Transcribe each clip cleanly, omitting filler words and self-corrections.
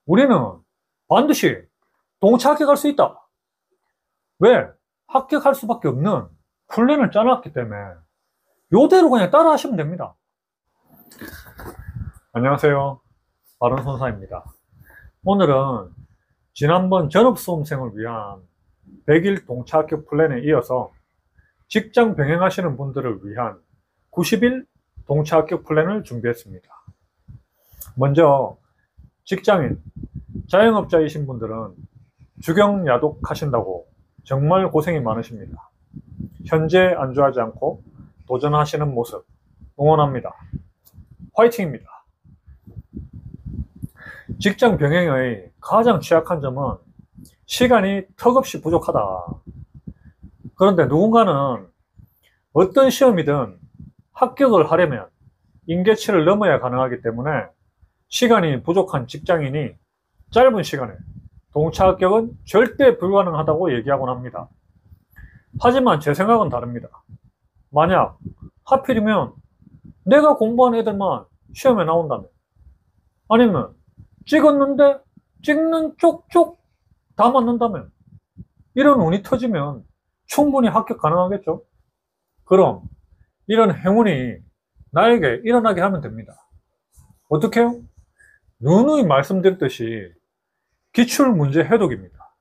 우리는 반드시 동차 합격할 수 있다. 왜? 합격할 수밖에 없는 플랜을 짜놨기 때문에 요대로 그냥 따라 하시면 됩니다. 안녕하세요. 바른손사입니다. 오늘은 지난번 전업수험생을 위한 100일 동차 합격 플랜에 이어서 직장 병행하시는 분들을 위한 90일 동차 합격 플랜을 준비했습니다. 먼저 직장인, 자영업자이신 분들은 주경야독 하신다고 정말 고생이 많으십니다. 현재 안주하지 않고 도전하시는 모습 응원합니다. 화이팅입니다. 직장 병행의 가장 취약한 점은 시간이 턱없이 부족하다. 그런데 누군가는 어떤 시험이든 합격을 하려면 임계치를 넘어야 가능하기 때문에 시간이 부족한 직장인이 짧은 시간에 동차 합격은 절대 불가능하다고 얘기하곤 합니다. 하지만 제 생각은 다릅니다. 만약 하필이면 내가 공부한 애들만 시험에 나온다면, 아니면 찍었는데 찍는 쪽쪽 다 맞는다면, 이런 운이 터지면 충분히 합격 가능하겠죠? 그럼 이런 행운이 나에게 일어나게 하면 됩니다. 어떻게 해요? 누누이 말씀드렸듯이 기출문제 해독입니다.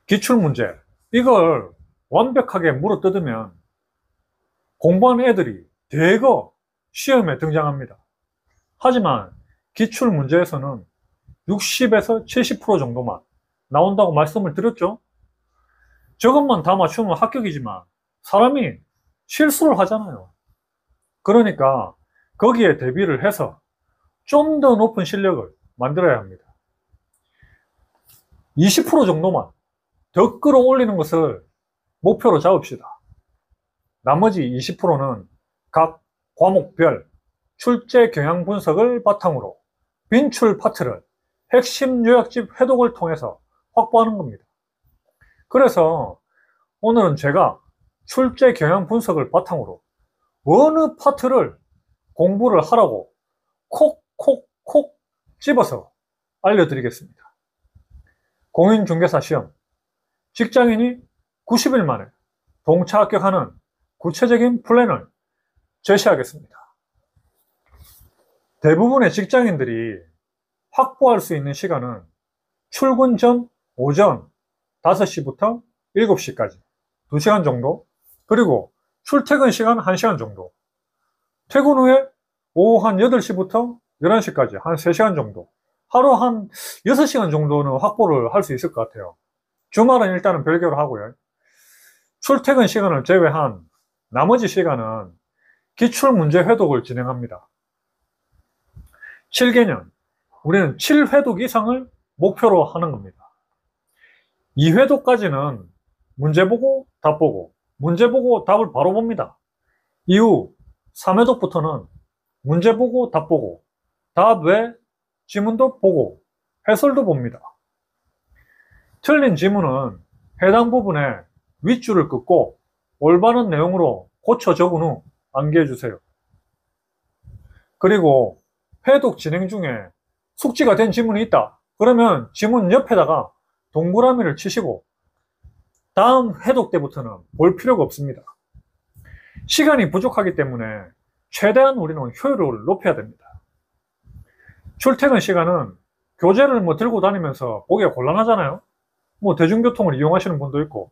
기출문제, 이걸 완벽하게 물어뜯으면 공부하는 애들이 대거 시험에 등장합니다. 하지만 기출문제에서는 60에서 70% 정도만 나온다고 말씀을 드렸죠? 저것만 다 맞추면 합격이지만 사람이 실수를 하잖아요. 그러니까 거기에 대비를 해서 좀 더 높은 실력을 만들어야 합니다. 20% 정도만 더 끌어올리는 것을 목표로 잡읍시다. 나머지 20%는 각 과목별 출제 경향 분석을 바탕으로 빈출 파트를 핵심 요약집 회독을 통해서 확보하는 겁니다. 그래서 오늘은 제가 출제 경향 분석을 바탕으로 어느 파트를 공부를 하라고 콕콕콕 집어서 알려드리겠습니다. 공인중개사 시험, 직장인이 90일 만에 동차 합격하는 구체적인 플랜을 제시하겠습니다. 대부분의 직장인들이 확보할 수 있는 시간은 출근 전 오전 5시부터 7시까지 2시간 정도, 그리고 출퇴근 시간 1시간 정도, 퇴근 후에 오후 한 8시부터 11시까지 한 3시간 정도, 하루 한 6시간 정도는 확보를 할 수 있을 것 같아요. 주말은 일단은 별개로 하고요. 출퇴근 시간을 제외한 나머지 시간은 기출문제 회독을 진행합니다. 7개년, 우리는 7회독 이상을 목표로 하는 겁니다. 2회독까지는 문제 보고 답 보고, 문제 보고 답을 바로 봅니다. 이후 3회독부터는 문제 보고 답 보고, 답 외 지문도 보고 해설도 봅니다. 틀린 지문은 해당 부분에 윗줄을 긋고 올바른 내용으로 고쳐 적은 후 암기해 주세요. 그리고 회독 진행 중에 숙지가 된 지문이 있다. 그러면 지문 옆에다가 동그라미를 치시고 다음 회독 때부터는 볼 필요가 없습니다. 시간이 부족하기 때문에 최대한 우리는 효율을 높여야 됩니다. 출퇴근 시간은 교재를 들고 다니면서 보기가 곤란하잖아요. 대중교통을 이용하시는 분도 있고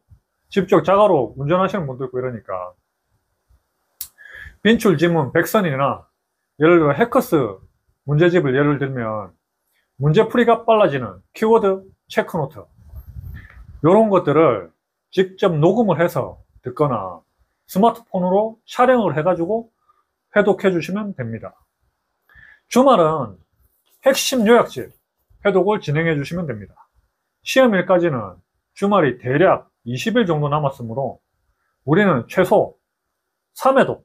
직접 자가로 운전하시는 분도 있고 이러니까 빈출 지문 100선이나 예를 들어 해커스 문제집을 예를 들면 문제풀이가 빨라지는 키워드 체크노트, 이런 것들을 직접 녹음을 해서 듣거나 스마트폰으로 촬영을 해가지고 회독해 주시면 됩니다. 주말은 핵심 요약집 회독을 진행해 주시면 됩니다. 시험일까지는 주말이 대략 20일 정도 남았으므로 우리는 최소 3회독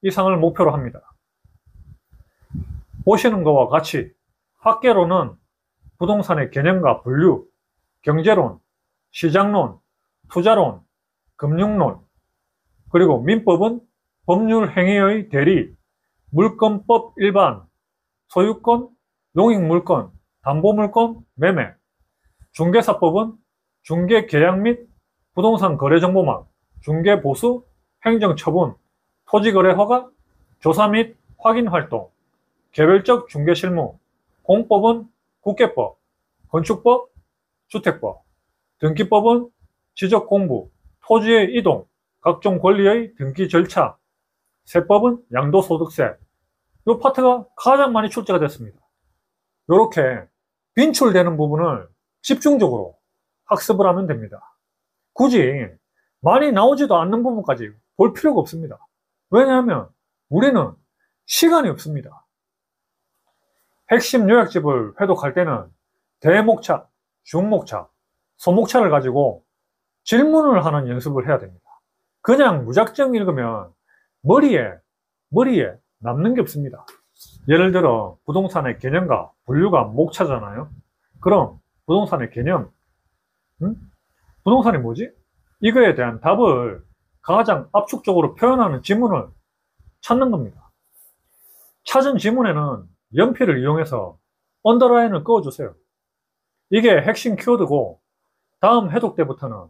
이상을 목표로 합니다. 보시는 것과 같이 학계로는 부동산의 개념과 분류, 경제론, 시장론, 투자론, 금융론, 그리고 민법은 법률 행위의 대리, 물권법 일반, 소유권, 용익물권, 담보물건 매매, 중개사법은 중개계약 및 부동산 거래정보망, 중개보수, 행정처분, 토지거래허가, 조사 및 확인활동, 개별적 중개실무, 공법은 국계법, 건축법, 주택법, 등기법은 지적공부, 토지의 이동, 각종 권리의 등기 절차, 세법은 양도소득세. 이 파트가 가장 많이 출제가 됐습니다. 이렇게 빈출되는 부분을 집중적으로 학습을 하면 됩니다. 굳이 많이 나오지도 않는 부분까지 볼 필요가 없습니다. 왜냐하면 우리는 시간이 없습니다. 핵심 요약집을 회독할 때는 대목차, 중목차, 소목차를 가지고 질문을 하는 연습을 해야 됩니다. 그냥 무작정 읽으면 머리에 남는 게 없습니다. 예를 들어 부동산의 개념과 분류가 목차잖아요. 그럼 부동산의 개념, 부동산이 뭐지? 이거에 대한 답을 가장 압축적으로 표현하는 지문을 찾는 겁니다. 찾은 지문에는 연필을 이용해서 언더라인을 그어주세요. 이게 핵심 키워드고 다음 해독 때부터는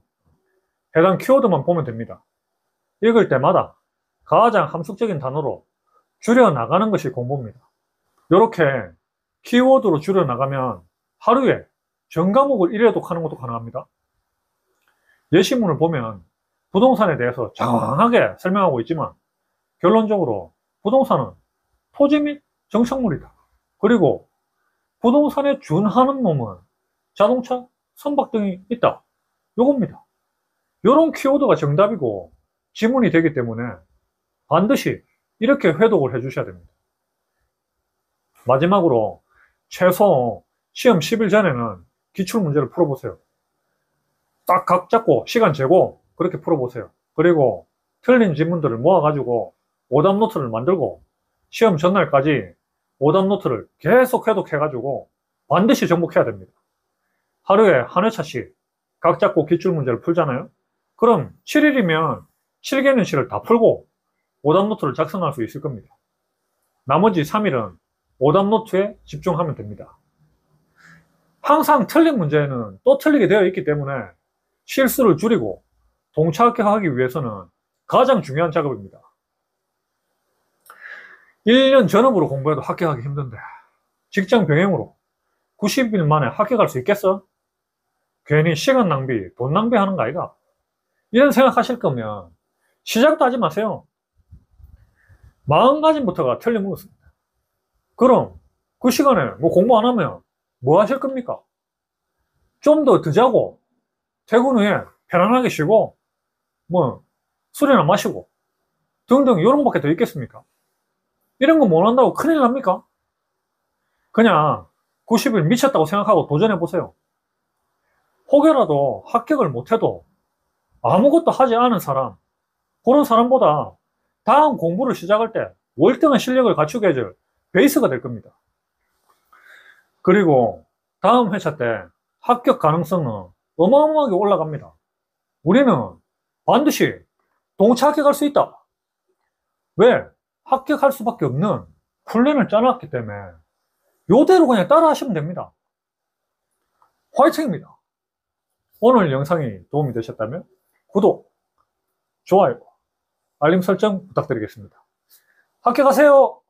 해당 키워드만 보면 됩니다. 읽을 때마다 가장 함축적인 단어로 줄여나가는 것이 공부입니다. 이렇게 키워드로 줄여나가면 하루에 전 과목을 1회독 하는 것도 가능합니다. 예시문을 보면 부동산에 대해서 장황하게 설명하고 있지만 결론적으로 부동산은 토지 및 정착물이다. 그리고 부동산에 준하는 놈은 자동차, 선박 등이 있다. 요겁니다. 이런 키워드가 정답이고 지문이 되기 때문에 반드시 이렇게 회독을 해주셔야 됩니다. 마지막으로 최소 시험 10일 전에는 기출문제를 풀어보세요. 딱 각 잡고 시간 재고 그렇게 풀어보세요. 그리고 틀린 지문들을 모아가지고 오답 노트를 만들고 시험 전날까지 오답 노트를 계속 회독해가지고 반드시 정복해야 됩니다. 하루에 한 회차씩 각 잡고 기출문제를 풀잖아요. 그럼 7일이면 7개년치를 다 풀고 오답 노트를 작성할 수 있을 겁니다. 나머지 3일은 오답 노트에 집중하면 됩니다. 항상 틀린 문제는 또 틀리게 되어 있기 때문에 실수를 줄이고 동차 합격하기 위해서는 가장 중요한 작업입니다. 1년 전업으로 공부해도 합격하기 힘든데 직장 병행으로 90일 만에 합격할 수 있겠어? 괜히 시간 낭비, 돈 낭비하는 거 아이가? 이런 생각하실 거면 시작도 하지 마세요. 마음가짐부터가 틀림없습니다. 그럼 그 시간에 뭐 공부 안 하면 뭐 하실 겁니까? 좀 더 자고 퇴근 후에 편안하게 쉬고 뭐 술이나 마시고 등등 이런 것밖에 더 있겠습니까? 이런 거 못 한다고 큰일 납니까? 그냥 90일 미쳤다고 생각하고 도전해 보세요. 혹여라도 합격을 못해도 아무것도 하지 않은 사람, 그런 사람보다 다음 공부를 시작할 때 월등한 실력을 갖추게 해줄 베이스가 될 겁니다. 그리고 다음 회차 때 합격 가능성은 어마어마하게 올라갑니다. 우리는 반드시 동차 합격할 수 있다. 왜? 합격할 수밖에 없는 플랜을 짜놨기 때문에 이대로 그냥 따라 하시면 됩니다. 화이팅입니다. 오늘 영상이 도움이 되셨다면 구독, 좋아요, 알림 설정 부탁드리겠습니다. 합격하세요!